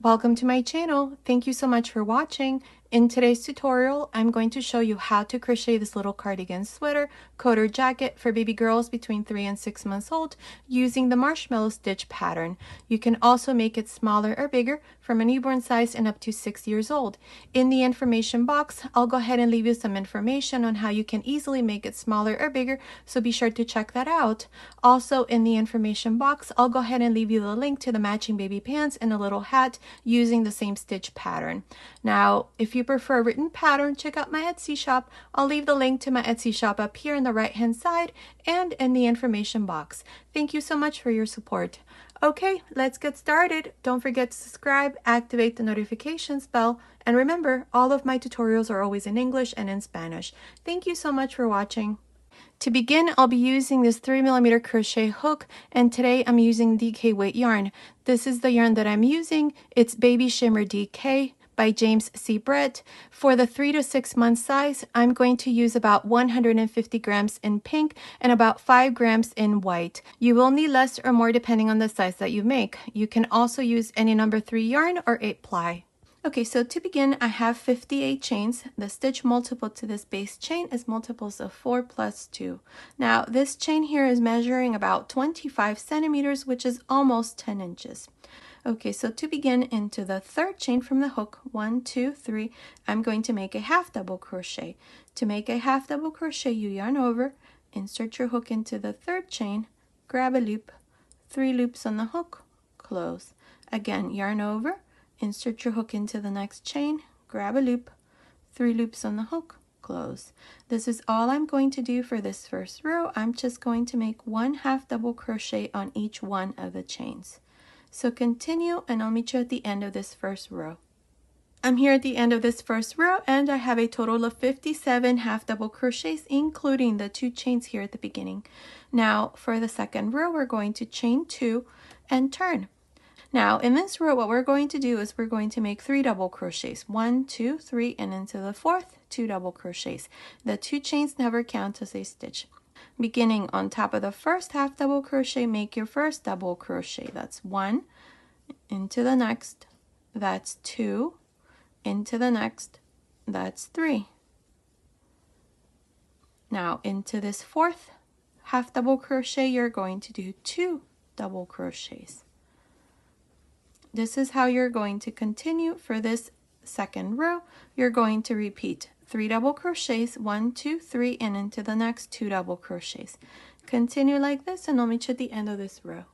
Welcome to my channel. Thank you so much for watching. In today's tutorial, I'm going to show you how to crochet this little cardigan sweater, coat or jacket for baby girls between 3 and 6 months old using the marshmallow stitch pattern. You can also make it smaller or bigger from a newborn size and up to 6 years old. In the information box, I'll go ahead and leave you some information on how you can easily make it smaller or bigger, so be sure to check that out. Also in the information box, I'll go ahead and leave you the link to the matching baby pants and a little hat using the same stitch pattern. Now, if you prefer a written pattern, check out my Etsy shop. I'll leave the link to my Etsy shop up here on the right hand side and in the information box. Thank you so much for your support. Okay, let's get started. Don't forget to subscribe, activate the notifications bell, and remember, all of my tutorials are always in English and in Spanish. Thank you so much for watching. To begin, I'll be using this 3mm crochet hook, and today I'm using DK weight yarn. This is the yarn that I'm using. It's Baby Shimmer DK by James C. Brett. For the 3 to 6 month size, I'm going to use about 150 grams in pink and about 5 grams in white. You will need less or more depending on the size that you make. You can also use any number 3 yarn or 8 ply. Okay, so to begin, I have 58 chains. The stitch multiple to this base chain is multiples of 4 plus 2. Now, this chain here is measuring about 25 centimeters, which is almost 10 inches. Okay, so to begin, into the third chain from the hook, 1, 2, 3, I'm going to make a half double crochet. To make a half double crochet, you yarn over, insert your hook into the third chain, grab a loop, 3 loops on the hook, close. Again, yarn over, insert your hook into the next chain, grab a loop, 3 loops on the hook, close. This is all I'm going to do for this first row. I'm just going to make 1 half double crochet on each one of the chains. So continue, and I'll meet you at the end of this first row. I'm here at the end of this first row, and I have a total of 57 half double crochets, including the 2 chains here at the beginning. Now for the second row, we're going to chain 2 and turn. Now in this row, what we're going to do is we're going to make 3 double crochets, 1, 2, 3, and into the fourth, 2 double crochets. The 2 chains never count as a stitch. Beginning on top of the first half double crochet, make your first double crochet. That's 1, into the next, that's 2, into the next, that's 3. Now into this fourth half double crochet, you're going to do 2 double crochets. This is how you're going to continue for this second row. You're going to repeat 3 double crochets, 1, 2, 3, and into the next 2 double crochets. Continue like this, and I'll meet you at the end of this row.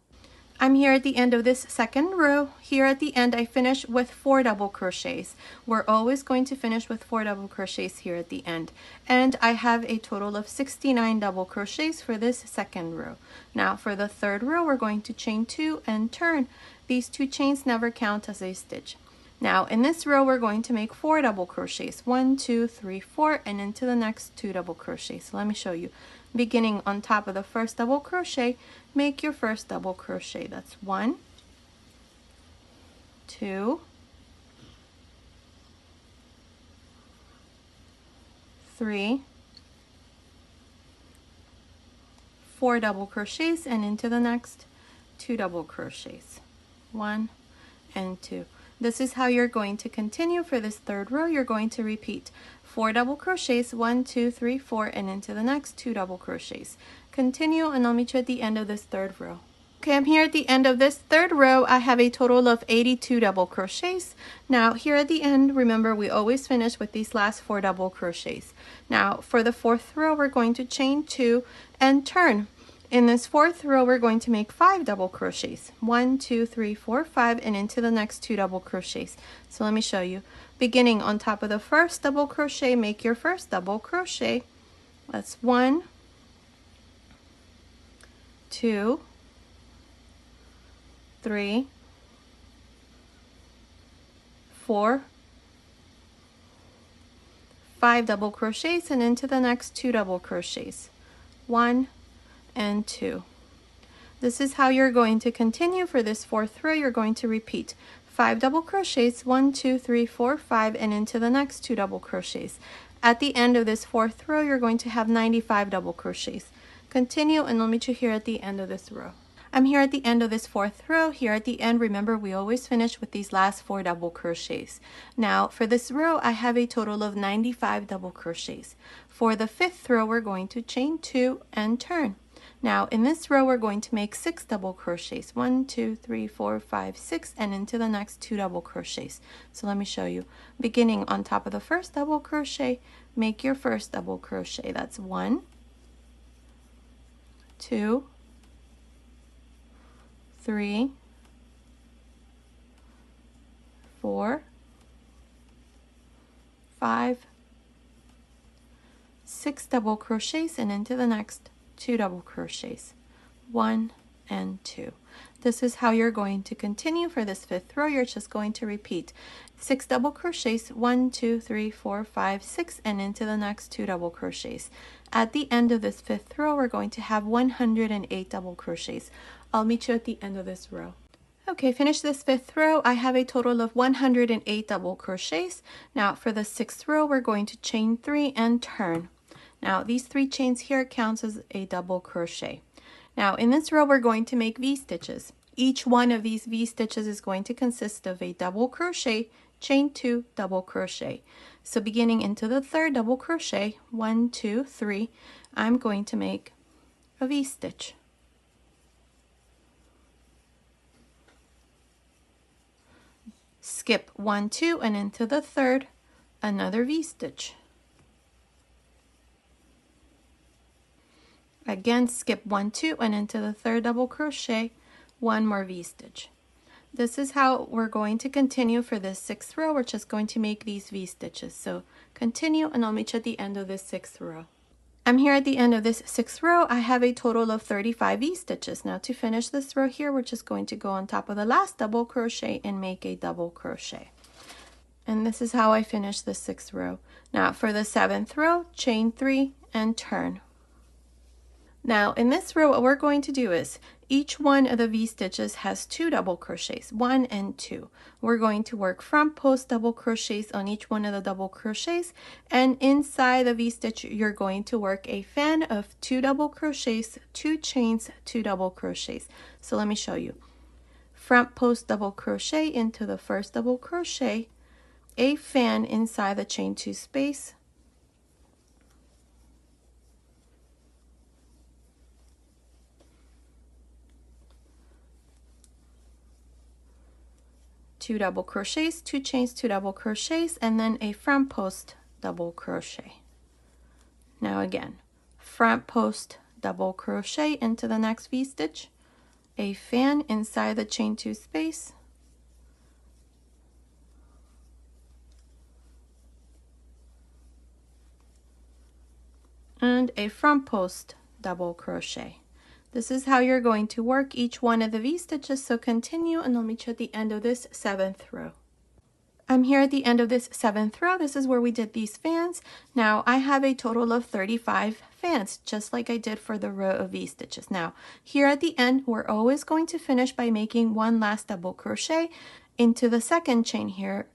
I'm here at the end of this second row. Here at the end, I finish with 4 double crochets. We're always going to finish with 4 double crochets here at the end. And I have a total of 69 double crochets for this second row. Now for the third row, we're going to chain 2 and turn. These 2 chains never count as a stitch. Now in this row, we're going to make 4 double crochets, 1, 2, 3, 4, and into the next 2 double crochets. So let me show you. Beginning on top of the first double crochet, make your first double crochet. That's 1, 2, 3, 4 double crochets, and into the next 2 double crochets. 1 and 2. This is how you're going to continue for this third row. You're going to repeat 4 double crochets, 1, 2, 3, 4, and into the next 2 double crochets. Continue, and I'll meet you at the end of this third row. Okay, I'm here at the end of this third row. I have a total of 82 double crochets. Now here at the end, remember, we always finish with these last 4 double crochets. Now for the fourth row, we're going to chain 2 and turn. In this fourth row, we're going to make 5 double crochets, 1, 2, 3, 4, 5, and into the next 2 double crochets. So let me show you. Beginning on top of the first double crochet, make your first double crochet. That's 1, 2, 3, 4, 5 double crochets, and into the next 2 double crochets. 1 and 2. This is how you're going to continue for this fourth row. You're going to repeat 5 double crochets, 1, 2, 3, 4, 5, and into the next 2 double crochets. At the end of this fourth row, you're going to have 95 double crochets. Continue, and I'll meet you here at the end of this row. I'm here at the end of this 4th row. Here at the end, remember we always finish with these last 4 double crochets. Now for this row, I have a total of 95 double crochets. For the 5th row, we're going to chain 2 and turn. Now in this row, we're going to make 6 double crochets. 1, 2, 3, 4, 5, 6, and into the next 2 double crochets. So let me show you. Beginning on top of the first double crochet, make your first double crochet. That's 1, 2, 3, 4, 5, 6 double crochets, and into the next 2 double crochets. 1 and 2. This is how you're going to continue for this 5th row. You're just going to repeat 6 double crochets, 1, 2, 3, 4, 5, 6, and into the next 2 double crochets. At the end of this 5th row, we're going to have 108 double crochets. I'll meet you at the end of this row. Okay, finish this 5th row. I have a total of 108 double crochets. Now for the 6th row, we're going to chain 3 and turn. Now these 3 chains here counts as a double crochet. Now in this row, we're going to make V-stitches. Each one of these V-stitches is going to consist of a double crochet, chain 2, double crochet. So beginning into the 3rd double crochet, 1, 2, 3, I'm going to make a V-stitch. Skip 1, 2, and into the 3rd, another V-stitch. Again, skip 1, 2, and into the 3rd double crochet, 1 more V-stitch. This is how we're going to continue for this 6th row. We're just going to make these V-stitches. So continue, and I'll meet you at the end of this 6th row. I'm here at the end of this 6th row. I have a total of 35 V-stitches. Now to finish this row here, we're just going to go on top of the last double crochet and make a double crochet. And this is how I finish the 6th row. Now for the 7th row, chain 3 and turn. Now in this row, what we're going to do is each one of the V-stitches has 2 double crochets, 1 and 2. We're going to work front post double crochets on each one of the double crochets, and inside the V-stitch you're going to work a fan of 2 double crochets, 2 chains, 2 double crochets. So let me show you. Front post double crochet into the 1st double crochet, a fan inside the chain 2 space, two double crochets, 2 chains, 2 double crochets, and then a front post double crochet. Now again, front post double crochet into the next V-stitch, a fan inside the chain 2 space, and a front post double crochet. This is how you're going to work each one of the V-stitches, so continue, and I'll meet you at the end of this 7th row. I'm here at the end of this 7th row. This is where we did these fans. Now I have a total of 35 fans, just like I did for the row of V-stitches. Now here at the end, we're always going to finish by making one last double crochet into the 2nd chain here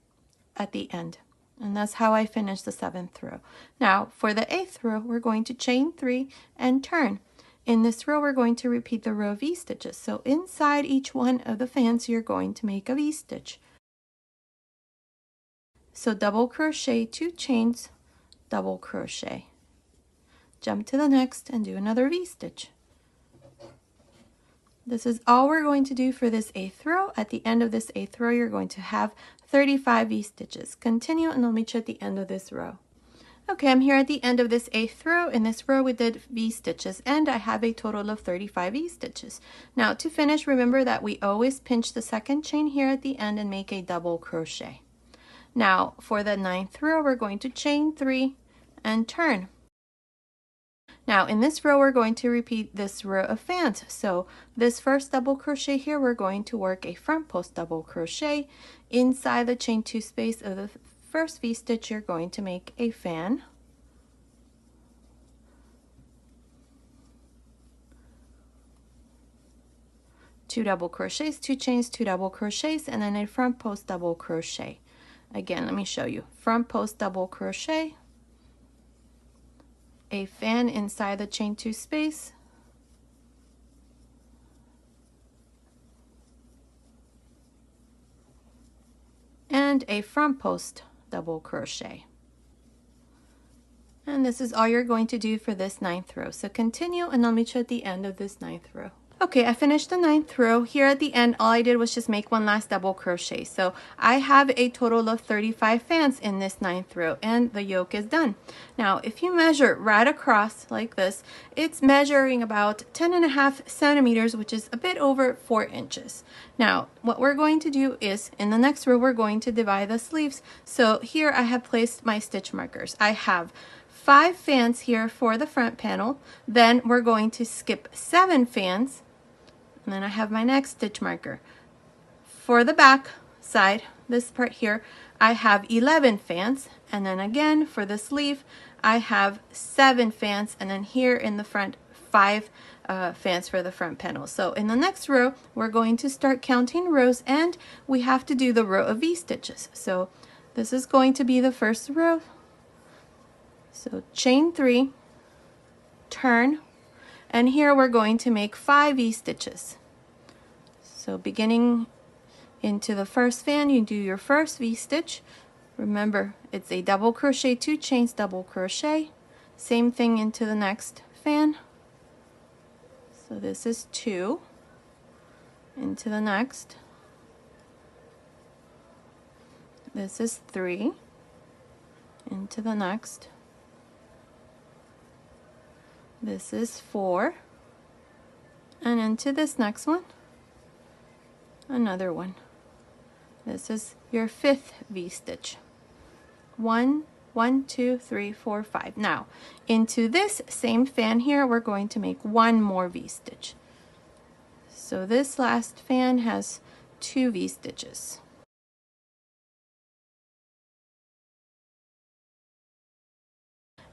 at the end. And that's how I finish the 7th row. Now for the 8th row, we're going to chain 3 and turn. In this row, we're going to repeat the row of V-stitches. So inside each one of the fans, you're going to make a V-stitch. So double crochet, 2 chains, double crochet. Jump to the next and do another V-stitch. This is all we're going to do for this 8th row. At the end of this 8th row, you're going to have 35 V-stitches. Continue, and I'll meet you at the end of this row. Okay, I'm here at the end of this 8th row. In this row, we did V-stitches, and I have a total of 35 V-stitches. Now, to finish, remember that we always pinch the 2nd chain here at the end and make a double crochet. Now, for the 9th row, we're going to chain 3 and turn. Now, in this row, we're going to repeat this row of fans. So, this first double crochet here, we're going to work a front post double crochet. Inside the chain 2 space of the first V-stitch, you're going to make a fan. Two double crochets, 2 chains, 2 double crochets, and then a front post double crochet. Again, let me show you. Front post double crochet, a fan inside the chain 2 space, and a front post double crochet. And this is all you're going to do for this 9th row. So continue, and I'll meet you at the end of this 9th row. Okay, I finished the 9th row. Here at the end, all I did was just make one last double crochet. So I have a total of 35 fans in this 9th row, and the yoke is done. Now, if you measure right across like this, it's measuring about 10.5 centimeters, which is a bit over 4 inches. Now, what we're going to do is, in the next row, we're going to divide the sleeves. So here I have placed my stitch markers. I have 5 fans here for the front panel. Then we're going to skip 7 fans. And then I have my next stitch marker. For the back side, this part here, I have 11 fans. And then again, for the sleeve, I have 7 fans. And then here in the front, 5 fans for the front panel. So in the next row, we're going to start counting rows, and we have to do the row of V-stitches. So this is going to be the first row. So chain 3, turn, and here we're going to make 5 V-stitches. So beginning into the first fan, you do your first V-stitch. Remember, it's a double crochet, 2 chains, double crochet. Same thing into the next fan. So this is 2. Into the next. This is 3. Into the next. This is 4. And into this next one, another one. This is your 5th V-stitch. 1, 1, 2, 3, 4, 5. Now, into this same fan here, we're going to make 1 more V-stitch. So this last fan has 2 V-stitches.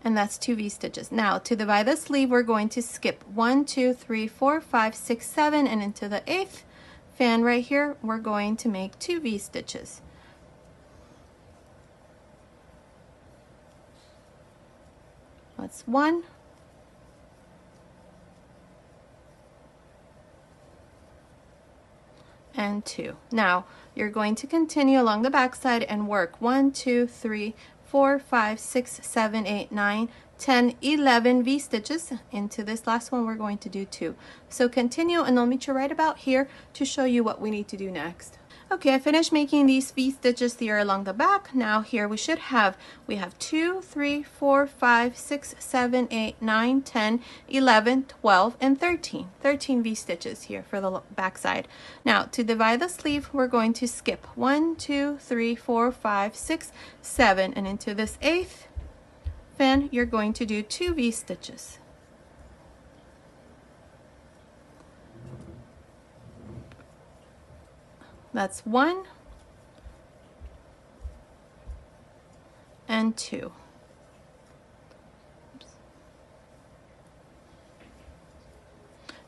And that's 2 V-stitches. Now, to divide the sleeve, we're going to skip 1, 2, 3, 4, 5, 6, 7, and into the 8th fan right here, we're going to make 2 V-stitches. That's 1. And 2. Now, you're going to continue along the back side and work 1, 2, 3, 4, 5, 6, 7, 8, 9, 10, 11 V-stitches. Into this last one, we're going to do 2. So continue, and I'll meet you right about here to show you what we need to do next. Okay, I finished making these V-stitches here along the back. Now here we have 2, 3, 4, 5, 6, 7, 8, 9, 10, 11, 12, and 13. 13 V-stitches here for the back side. Now to divide the sleeve, we're going to skip 1, 2, 3, 4, 5, 6, 7, and into this 8th fan, you're going to do 2 V-stitches. That's 1 and 2. Oops.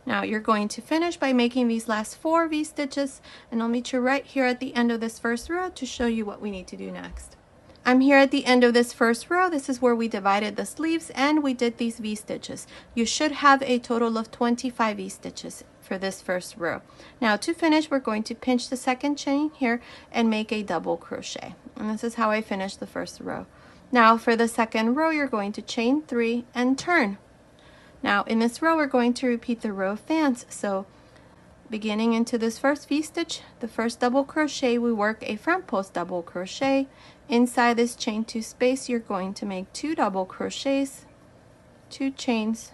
Now you're going to finish by making these last 4 V-stitches, and I'll meet you right here at the end of this first row to show you what we need to do next. I'm here at the end of this first row. This is where we divided the sleeves and we did these V-stitches. You should have a total of 25 V-stitches for this first row. Now to finish, we're going to pinch the second chain here and make a double crochet. And this is how I finished the first row. Now for the second row, you're going to chain 3 and turn. Now in this row, we're going to repeat the row of fans. So beginning into this first V-stitch, the first double crochet, we work a front post double crochet. Inside this chain 2 space, you're going to make 2 double crochets, 2 chains,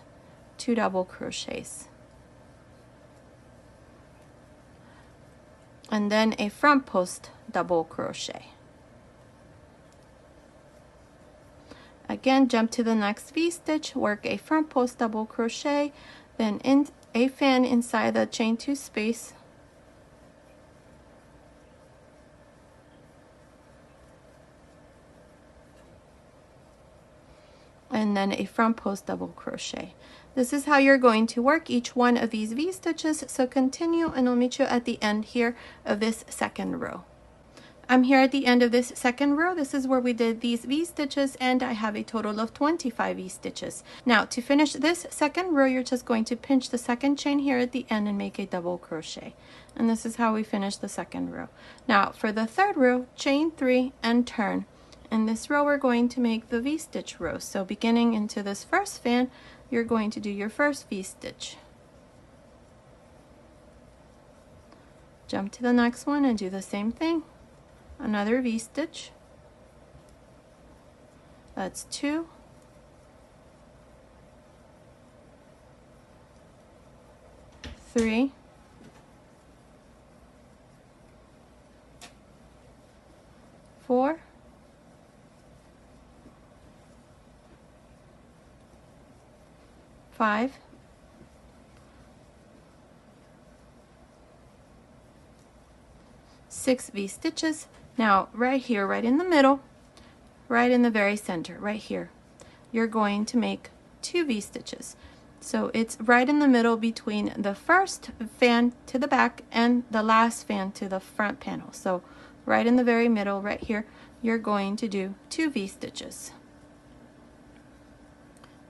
2 double crochets. And then a front post double crochet. Again, jump to the next V-stitch, work a front post double crochet, then in a fan inside the chain 2 space, and then a front post double crochet. This is how you're going to work each one of these V-stitches, so continue, and I'll meet you at the end here of this second row. I'm here at the end of this second row. This is where we did these V-stitches, and I have a total of 25 V-stitches. Now to finish this second row, you're just going to pinch the second chain here at the end and make a double crochet. And this is how we finish the second row. Now for the third row, chain 3 and turn. In this row, we're going to make the V-stitch row. So beginning into this first fan, you're going to do your first V-stitch. Jump to the next one and do the same thing. Another V-stitch. That's 2. Three. 4. 5. 6 V-stitches. Now right here, right in the middle, right in the very center, right here, you're going to make 2 V-stitches. So it's right in the middle between the first fan to the back and the last fan to the front panel. So right in the very middle, right here, you're going to do 2 V-stitches.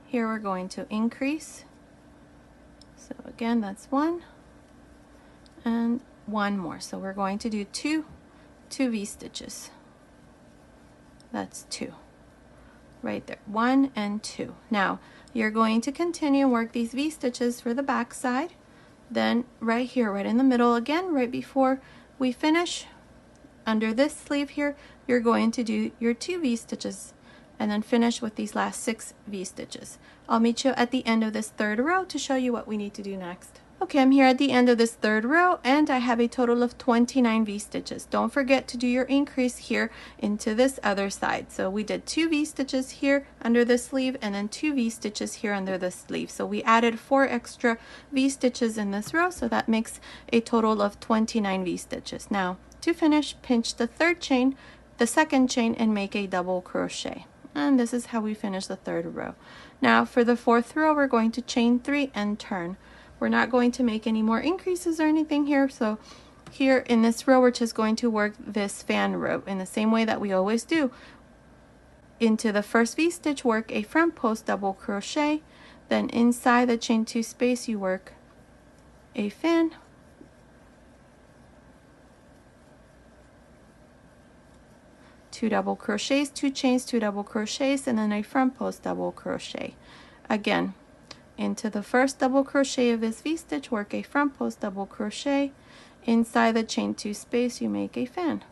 Here we're going to increase. So again, that's 1 and 1 more. So we're going to do 2 V-stitches. That's 2 right there, 1 and 2. Now you're going to continue work these V-stitches for the back side. Then right here, right in the middle again, right before we finish, under this sleeve here, you're going to do your 2 V-stitches and then finish with these last 6 V-stitches. I'll meet you at the end of this third row to show you what we need to do next. Okay, I'm here at the end of this third row, and I have a total of 29 V-stitches. Don't forget to do your increase here into this other side. So we did 2 V-stitches here under the sleeve and then 2 V-stitches here under the sleeve. So we added 4 extra V-stitches in this row, so that makes a total of 29 V-stitches. Now to finish, pinch the third chain, the second chain, and make a double crochet. And this is how we finish the third row. Now for the fourth row, we're going to chain 3 and turn. We're not going to make any more increases or anything here. So here in this row, we're just going to work this fan row in the same way that we always do. Into the first V-stitch, work a front post double crochet. Then inside the chain 2 space, you work a fan. Two double crochets, 2 chains, 2 double crochets, and then a front post double crochet. Again, into the first double crochet of this V-stitch, work a front post double crochet. Inside the chain 2 space, you make a fan.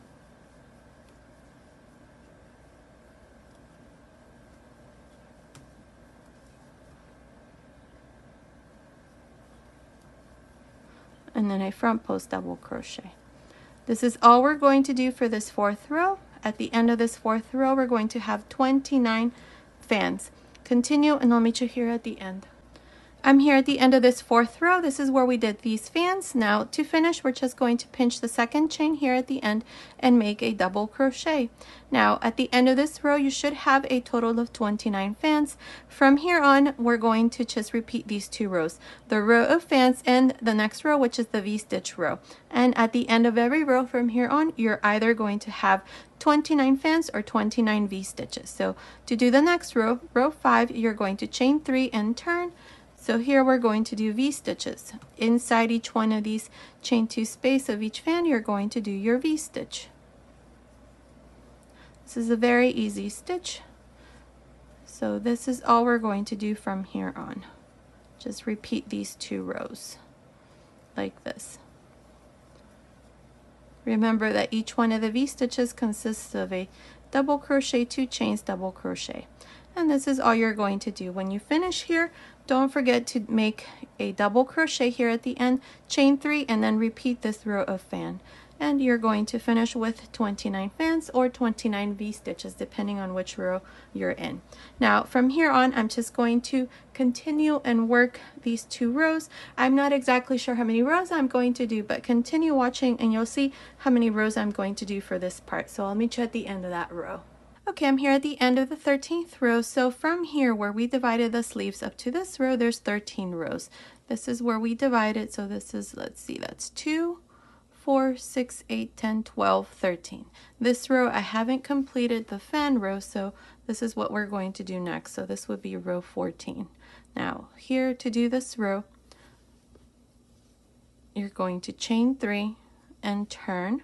And then a front post double crochet. This is all we're going to do for this fourth row. At the end of this fourth row, we're going to have 29 fans. Continue, and I'll meet you here at the end. I'm here at the end of this fourth row. This is where we did these fans. Now to finish, we're just going to pinch the second chain here at the end and make a double crochet. Now at the end of this row, you should have a total of 29 fans. From here on, we're going to just repeat these 2 rows, the row of fans and the next row, which is the V-stitch row. And at the end of every row from here on, you're either going to have 29 fans or 29 V-stitches. So to do the next row, row 5, you're going to chain 3 and turn. So here we're going to do V-stitches. Inside each one of these chain 2 space of each fan, you're going to do your V-stitch. This is a very easy stitch. So this is all we're going to do from here on. Just repeat these 2 rows like this. Remember that each one of the V-stitches consists of a double crochet, 2 chains, double crochet. And this is all you're going to do. When you finish here, don't forget to make a double crochet here at the end, chain 3, and then repeat this row of fan. And you're going to finish with 29 fans or 29 V-stitches, depending on which row you're in. Now from here on, I'm just going to continue and work these 2 rows. I'm not exactly sure how many rows I'm going to do, but continue watching and you'll see how many rows I'm going to do for this part. So I'll meet you at the end of that row. Okay, I'm here at the end of the 13th row. So from here where we divided the sleeves up to this row, there's 13 rows. This is where we divided. So this is, let's see, that's 2, 4, 6, 8, 10, 12, 13. This row I haven't completed the fan row, so this is what we're going to do next. So this would be row 14. Now here to do this row, you're going to chain 3 and turn.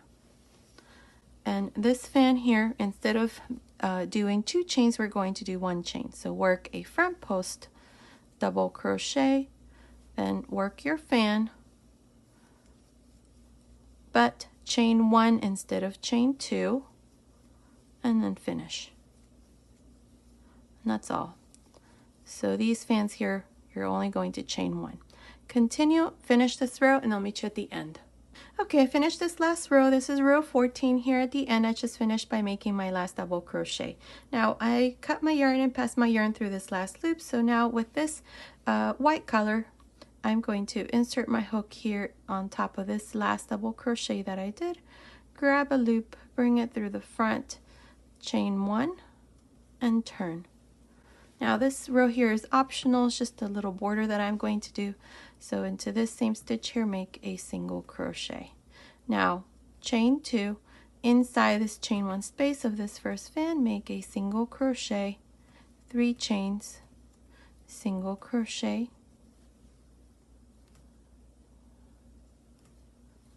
And this fan here, instead of doing 2 chains, we're going to do 1 chain. So work a front post, double crochet, then work your fan, but chain 1 instead of chain 2, and then finish. And that's all. So these fans here, you're only going to chain 1. Continue, finish this row, and I'll meet you at the end. Okay, I finished this last row. This is row 14 here at the end. I just finished by making my last double crochet. Now I cut my yarn and passed my yarn through this last loop. So now with this white color, I'm going to insert my hook here on top of this last double crochet that I did. Grab a loop, bring it through the front, chain 1, and turn. Now this row here is optional, it's just a little border that I'm going to do. So into this same stitch here, make a single crochet. Now chain 2, inside this chain 1 space of this first fan, make a single crochet, 3 chains, single crochet,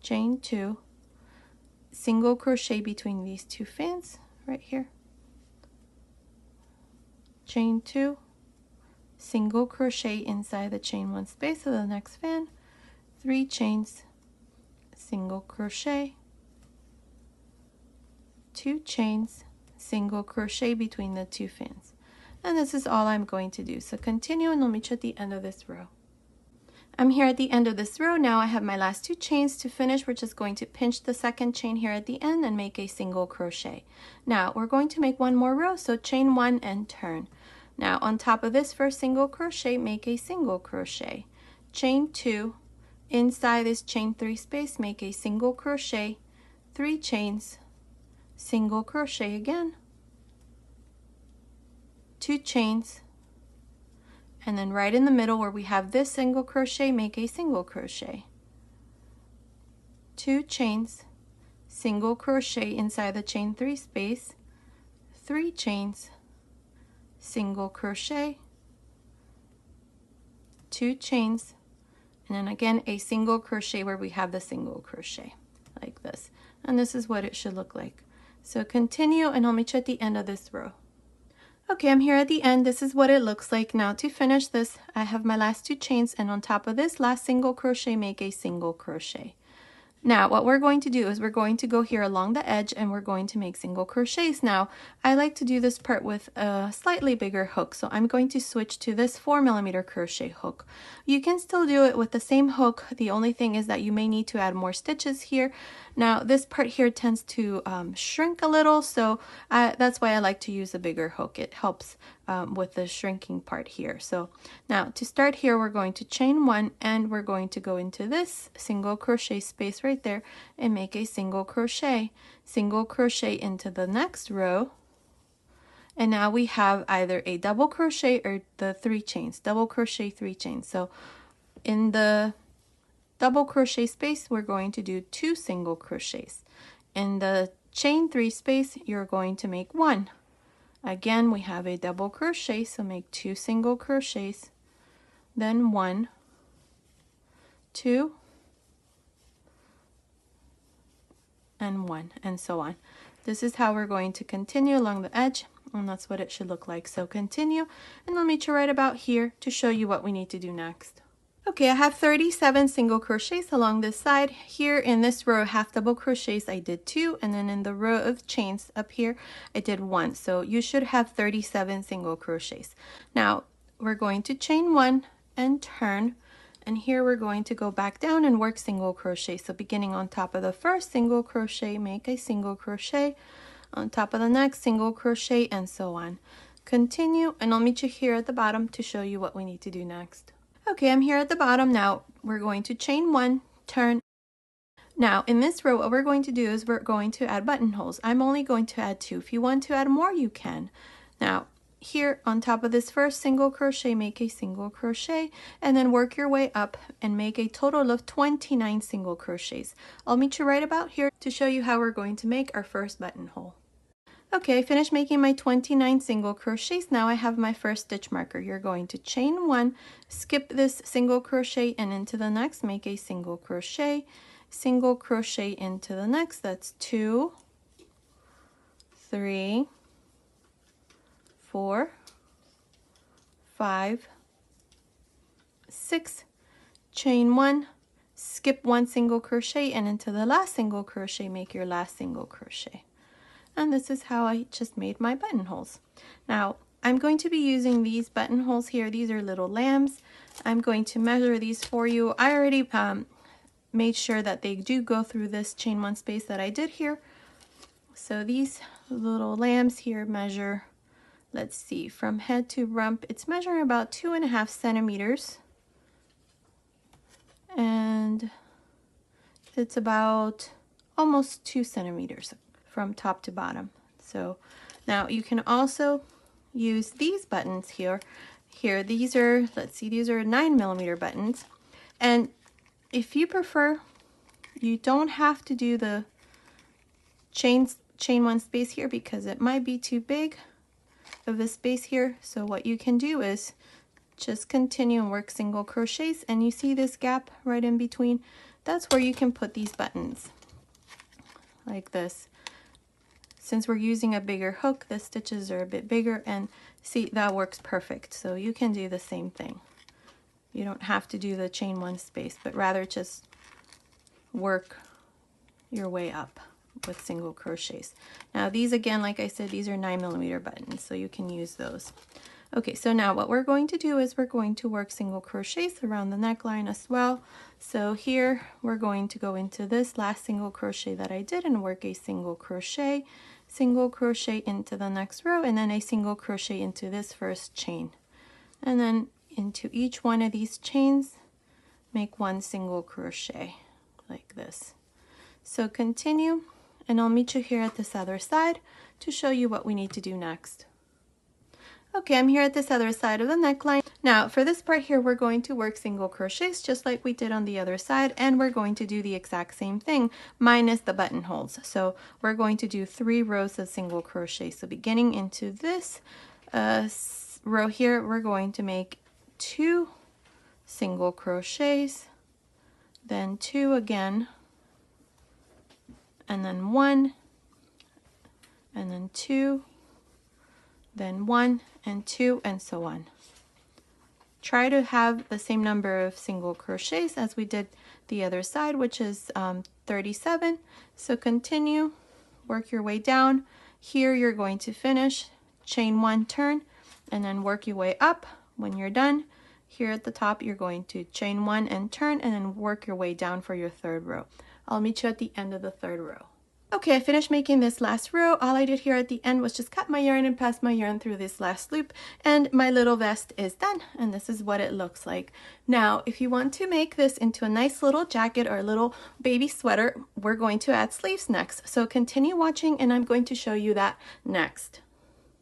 chain 2, single crochet between these 2 fans right here, chain 2, single crochet inside the chain 1 space of the next fan, 3 chains, single crochet, 2 chains, single crochet between the 2 fans. And this is all I'm going to do. So continue, and I'll meet you at the end of this row. I'm here at the end of this row. Now I have my last 2 chains to finish. We're just going to pinch the second chain here at the end and make a single crochet. Now we're going to make one more row, so chain 1 and turn. Now on top of this first single crochet, make a single crochet, chain 2, inside this chain 3 space, make a single crochet, 3 chains, single crochet again, 2 chains, and then right in the middle where we have this single crochet, make a single crochet, 2 chains, single crochet inside the chain 3 space, 3 chains, single crochet, 2 chains, and then again a single crochet where we have the single crochet like this. And this is what it should look like. So continue, and I'll meet you at the end of this row. Okay, I'm here at the end. This is what it looks like. Now to finish this, I have my last 2 chains, and on top of this last single crochet, make a single crochet. Now what we're going to do is we're going to go here along the edge, and we're going to make single crochets. Now I like to do this part with a slightly bigger hook, so I'm going to switch to this 4mm crochet hook. You can still do it with the same hook. The only thing is that you may need to add more stitches here. Now this part here tends to shrink a little, so that's why I like to use a bigger hook. It helps with the shrinking part here. So now to start here, we're going to chain 1, and we're going to go into this single crochet space right there and make a single crochet into the next row. And now we have either a double crochet or the 3 chains, double crochet, 3 chains. So in the double crochet space, we're going to do 2 single crochets. In the chain 3 space, you're going to make 1. Again, we have a double crochet, so make 2 single crochets, then 1, 2, and 1, and so on. This is how we're going to continue along the edge, and that's what it should look like. So continue, and I'll meet you right about here to show you what we need to do next. Okay, I have 37 single crochets along this side. Here in this row of half double crochets, I did 2, and then in the row of chains up here, I did 1. So you should have 37 single crochets. Now we're going to chain 1 and turn, and here we're going to go back down and work single crochet. So beginning on top of the first single crochet, make a single crochet, on top of the next single crochet, and so on. Continue, and I'll meet you here at the bottom to show you what we need to do next. Okay, I'm here at the bottom now. We're going to chain 1, turn. Now in this row, what we're going to do is we're going to add buttonholes. I'm only going to add 2. If you want to add more, you can. Now here on top of this first single crochet, make a single crochet, and then work your way up and make a total of 29 single crochets. I'll meet you right about here to show you how we're going to make our first buttonhole. Okay, I finished making my 29 single crochets. Now I have my first stitch marker. You're going to chain one, skip this single crochet and into the next, make a single crochet into the next. That's 2, 3, 4, 5, 6, chain one, skip one single crochet and into the last single crochet, make your last single crochet. And this is how I just made my buttonholes. Now I'm going to be using these buttonholes here. These are little lambs. I'm going to measure these for you. I already made sure that they do go through this chain one space that I did here. So these little lambs here measure, let's see, from head to rump, it's measuring about 2.5 centimeters. And it's about almost 2 centimeters from top to bottom. So now you can also use these buttons here. These are, let's see, these are 9mm buttons. And if you prefer, you don't have to do the chain one space here because it might be too big of a space here. So what you can do is just continue and work single crochets, and you see this gap right in between? That's where you can put these buttons like this. Since we're using a bigger hook, the stitches are a bit bigger, and see, that works perfect. So you can do the same thing. You don't have to do the chain one space, but rather just work your way up with single crochets. Now these, again, like I said, these are 9mm buttons, so you can use those. Okay, so now what we're going to do is we're going to work single crochets around the neckline as well. So here we're going to go into this last single crochet that I did and work a single crochet into the next row, and then a single crochet into this first chain. And then into each one of these chains, make one single crochet like this. So continue, and I'll meet you here at this other side to show you what we need to do next. Okay, I'm here at this other side of the neckline. Now for this part here, we're going to work single crochets just like we did on the other side, and we're going to do the exact same thing minus the buttonholes. So we're going to do 3 rows of single crochet. So beginning into this row here, we're going to make 2 single crochets, then 2 again, and then 1, and then 2, then 1 and 2, and so on. Try to have the same number of single crochets as we did the other side, which is 37. So continue, work your way down. Here you're going to finish, chain 1, turn, and then work your way up. When you're done, here at the top, you're going to chain 1 and turn, and then work your way down for your 3rd row. I'll meet you at the end of the 3rd row. Okay, I finished making this last row. All I did here at the end was just cut my yarn and pass my yarn through this last loop, and my little vest is done, and this is what it looks like. Now, if you want to make this into a nice little jacket or a little baby sweater, we're going to add sleeves next. So continue watching, and I'm going to show you that next.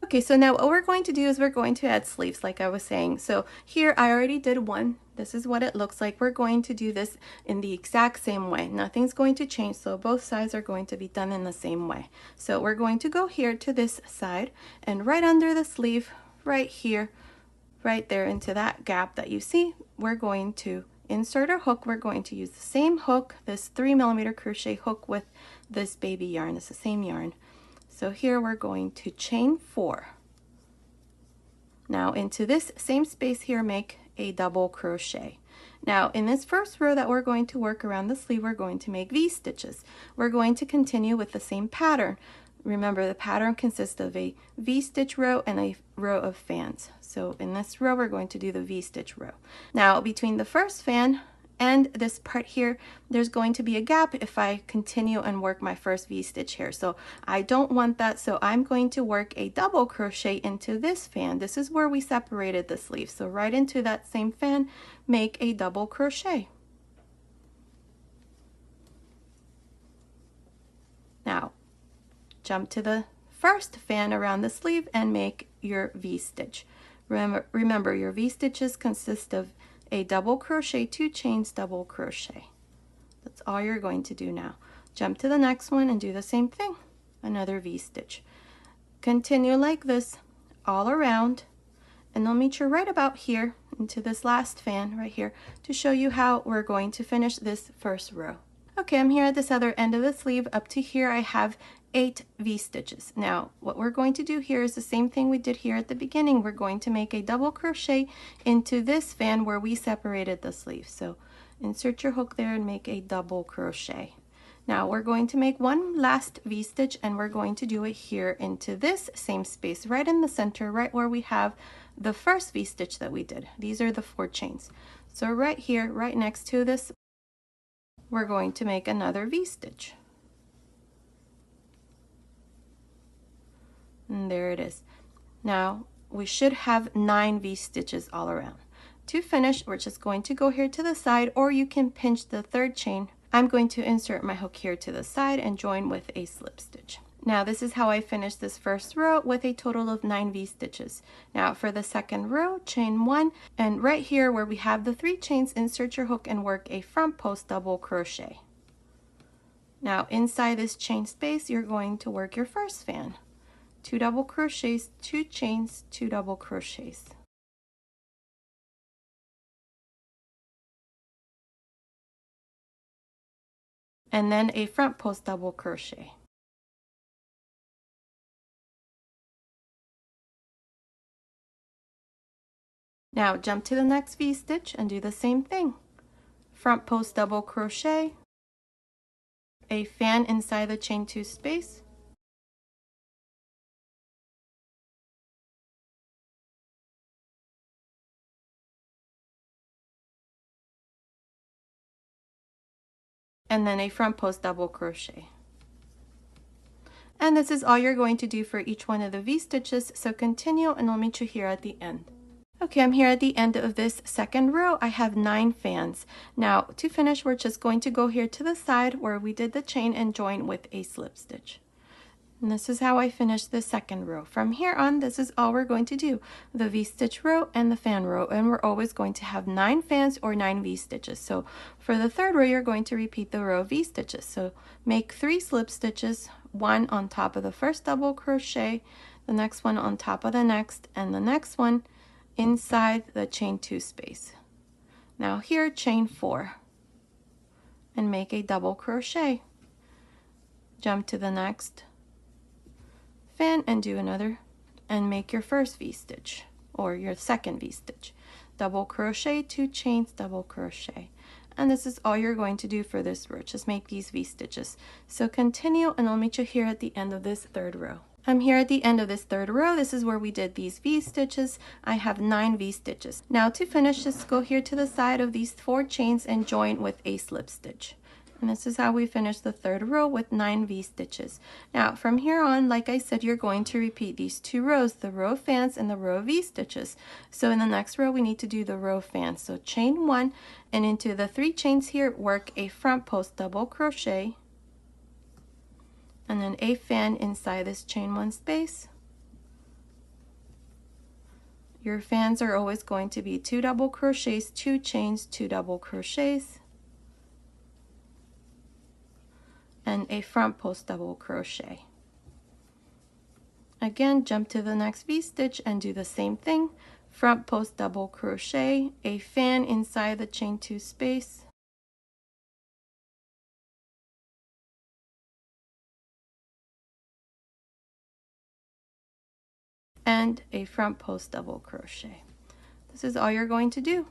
Okay, so now what we're going to do is we're going to add sleeves, like I was saying. So here I already did one. This is what it looks like. We're going to do this in the exact same way. Nothing's going to change, so both sides are going to be done in the same way. So we're going to go here to this side, and right under the sleeve, right here, right there into that gap that you see, we're going to insert our hook. We're going to use the same hook, this 3mm crochet hook with this baby yarn. It's the same yarn. So here we're going to chain 4. Now into this same space here, make a double crochet. Now in this first row that we're going to work around the sleeve, we're going to make V stitches. We're going to continue with the same pattern. Remember, the pattern consists of a V stitch row and a row of fans. So in this row, we're going to do the V stitch row. Now between the first fan and this part here, there's going to be a gap if I continue and work my first V stitch here. So I don't want that, so I'm going to work a double crochet into this fan. This is where we separated the sleeve. So right into that same fan, make a double crochet. Now jump to the first fan around the sleeve and make your V-stitch. Remember, your V-stitches consist of a double crochet, 2 chains, double crochet. That's all you're going to do now. Jump to the next one and do the same thing, another V-stitch. Continue like this all around, and I'll meet you right about here into this last fan right here to show you how we're going to finish this first row. Okay, I'm here at this other end of the sleeve. Up to here I have 8 V-stitches. Now what we're going to do here is the same thing we did here at the beginning. We're going to make a double crochet into this fan where we separated the sleeve. So insert your hook there and make a double crochet. Now we're going to make one last V-stitch, and we're going to do it here into this same space right in the center, right where we have the first V-stitch that we did. These are the 4 chains. So right here, right next to this, we're going to make another V-stitch. And there it is. Now we should have 9 V-stitches all around. To finish, we're just going to go here to the side, or you can pinch the 3rd chain. I'm going to insert my hook here to the side and join with a slip stitch. Now this is how I finished this first row with a total of 9 V-stitches. Now for the second row, chain 1, and right here where we have the 3 chains, insert your hook and work a front post double crochet. Now inside this chain space, you're going to work your first fan. 2 double crochets, 2 chains, 2 double crochets. And then a front post double crochet. Now jump to the next V-stitch and do the same thing. Front post double crochet, a fan inside the chain 2 space, and then a front post double crochet. And this is all you're going to do for each one of the V-stitches, so continue and I'll meet you here at the end. Okay, I'm here at the end of this second row. I have 9 fans. Now to finish, we're just going to go here to the side where we did the chain and join with a slip stitch. And this is how I finished the second row. From here on, this is all we're going to do, the V-stitch row and the fan row, and we're always going to have 9 fans or 9 V-stitches. So for the third row, you're going to repeat the row of V-stitches. So make 3 slip stitches, 1 on top of the first double crochet, the next one on top of the next, and the next one inside the chain 2 space. Now here, chain 4 and make a double crochet. Jump to the next fan and do another and make your first V-stitch or your second V-stitch. Double crochet, 2 chains, double crochet. And this is all you're going to do for this row. Just make these V-stitches. So continue and I'll meet you here at the end of this third row. I'm here at the end of this third row. This is where we did these V-stitches. I have 9 V-stitches. Now to finish, just go here to the side of these 4 chains and join with a slip stitch. And this is how we finish the third row with 9 V-stitches. Now from here on, like I said, you're going to repeat these 2 rows, the row of fans and the row of V-stitches. So in the next row, we need to do the row of fans. So chain 1 and into the 3 chains here, work a front post double crochet and then a fan inside this chain 1 space. Your fans are always going to be 2 double crochets, 2 chains, 2 double crochets, and a front post double crochet. Again, jump to the next V-stitch and do the same thing. Front post double crochet, a fan inside the chain 2 space, and a front post double crochet. This is all you're going to do.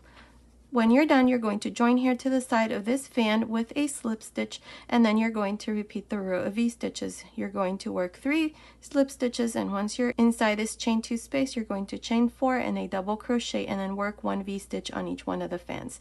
When you're done, you're going to join here to the side of this fan with a slip stitch, and then you're going to repeat the row of V-stitches. You're going to work 3 slip stitches, and once you're inside this chain 2 space, you're going to chain 4 and a double crochet, and then work 1 V-stitch on each one of the fans.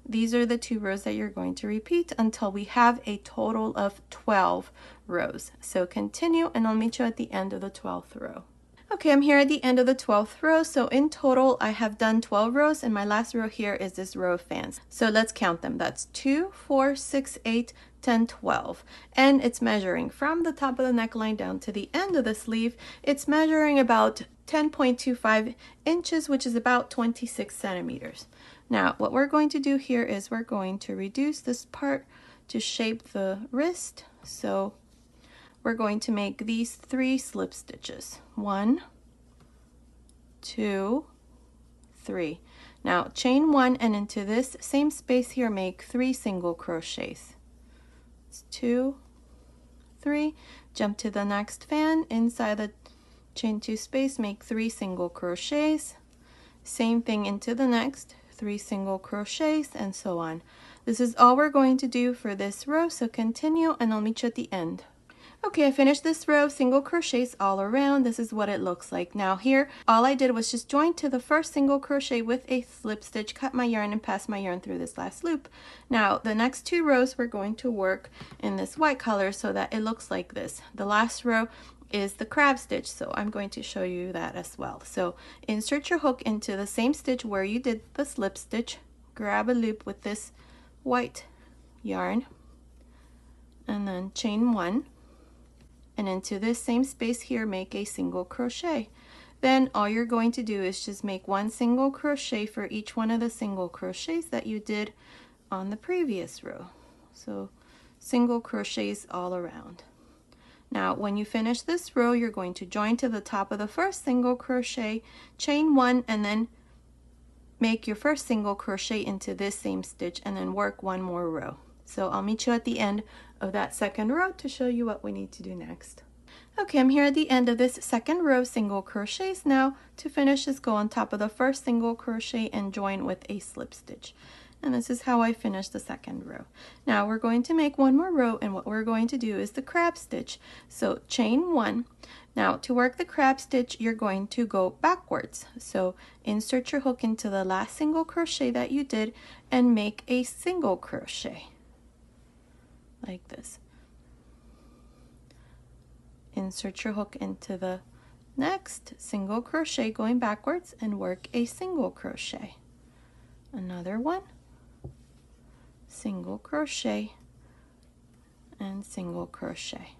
These are the 2 rows that you're going to repeat until we have a total of 12 rows. So continue, and I'll meet you at the end of the 12th row. Okay, I'm here at the end of the 12th row. So in total, I have done 12 rows, and my last row here is this row of fans. So let's count them. That's 2, 4, 6, 8, 10, 12. And it's measuring from the top of the neckline down to the end of the sleeve. It's measuring about 10.25 inches, which is about 26 centimeters. Now, what we're going to do here is we're going to reduce this part to shape the wrist. So we're going to make these 3 slip stitches. 1, 2, 3. Now chain 1, and into this same space here make 3 single crochets. It's 2, 3. Jump to the next fan. Inside the chain 2 space, make 3 single crochets. Same thing into the next, 3 single crochets, and so on. This is all we're going to do for this row, so continue and I'll meet you at the end. Okay, I finished this row of single crochets all around. This is what it looks like. Now here, all I did was just join to the first single crochet with a slip stitch, cut my yarn, and pass my yarn through this last loop. Now, the next 2 rows we're going to work in this white color so that it looks like this. The last row is the crab stitch, so I'm going to show you that as well. So insert your hook into the same stitch where you did the slip stitch, grab a loop with this white yarn, and then chain 1. And into this same space here, make a single crochet. Then all you're going to do is just make 1 single crochet for each one of the single crochets that you did on the previous row. So single crochets all around. Now when you finish this row, you're going to join to the top of the first single crochet, chain 1, and then make your first single crochet into this same stitch, and then work 1 more row. So I'll meet you at the end of that second row to show you what we need to do next. Okay, I'm here at the end of this second row of single crochets. Now to finish, just go on top of the first single crochet and join with a slip stitch. And this is how I finished the second row. Now we're going to make 1 more row, and what we're going to do is the crab stitch. So chain 1. Now to work the crab stitch, you're going to go backwards. So insert your hook into the last single crochet that you did and make a single crochet like this. Insert your hook into the next single crochet going backwards and work a single crochet. Another one, single crochet, and single crochet.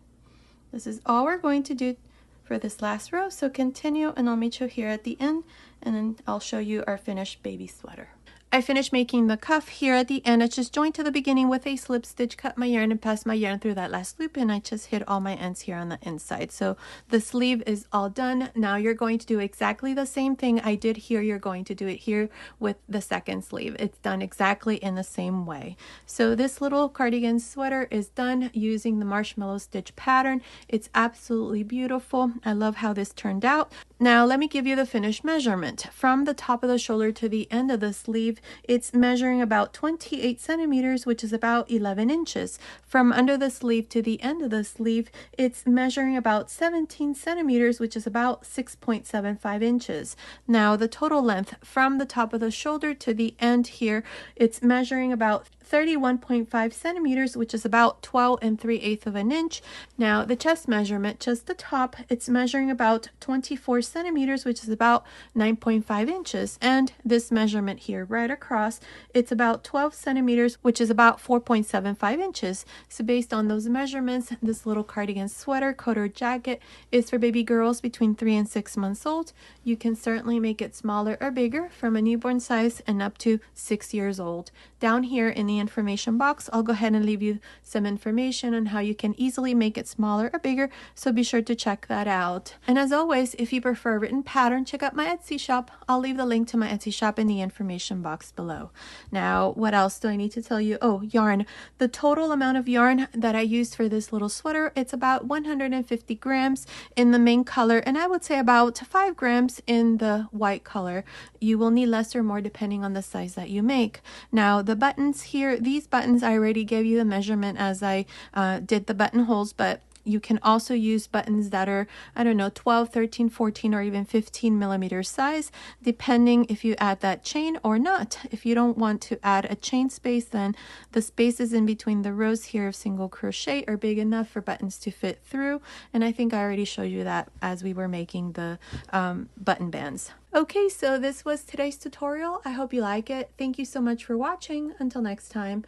This is all we're going to do for this last row, so continue and I'll meet you here at the end, and then I'll show you our finished baby sweater. I finished making the cuff here at the end. I just joined to the beginning with a slip stitch, cut my yarn, and passed my yarn through that last loop, and I just hid all my ends here on the inside. So the sleeve is all done. Now you're going to do exactly the same thing I did here. You're going to do it here with the second sleeve. It's done exactly in the same way. So this little cardigan sweater is done using the marshmallow stitch pattern. It's absolutely beautiful. I love how this turned out. Now let me give you the finished measurement. From the top of the shoulder to the end of the sleeve, it's measuring about 28 centimeters, which is about 11 inches. From under the sleeve to the end of the sleeve, it's measuring about 17 centimeters, which is about 6.75 inches. Now the total length from the top of the shoulder to the end here, it's measuring about 31.5 centimeters, which is about 12 3/8 of an inch. Now the chest measurement, just the top, it's measuring about 24 centimeters, which is about 9.5 inches. And this measurement here right across, it's about 12 centimeters, which is about 4.75 inches. So based on those measurements, this little cardigan sweater, coat or jacket is for baby girls between 3 and 6 months old. You can certainly make it smaller or bigger from a newborn size and up to 6 years old. Down here in the information box, I'll go ahead and leave you some information on how you can easily make it smaller or bigger, so be sure to check that out. And as always, if you prefer a written pattern, check out my Etsy shop. I'll leave the link to my Etsy shop in the information box below. Now, what else do I need to tell you? Oh, yarn. The total amount of yarn that I used for this little sweater, it's about 150 grams in the main color, and I would say about 5 grams in the white color. You will need less or more depending on the size that you make. Now, the buttons here, these buttons, I already gave you the measurement as I did the buttonholes, but You can also use buttons that are, I don't know, 12, 13, 14, or even 15 millimeter size, depending if you add that chain or not. If you don't want to add a chain space, then the spaces in between the rows here of single crochet are big enough for buttons to fit through. And I think I already showed you that as we were making the button bands. Okay, so this was today's tutorial. I hope you like it. Thank you so much for watching. Until next time.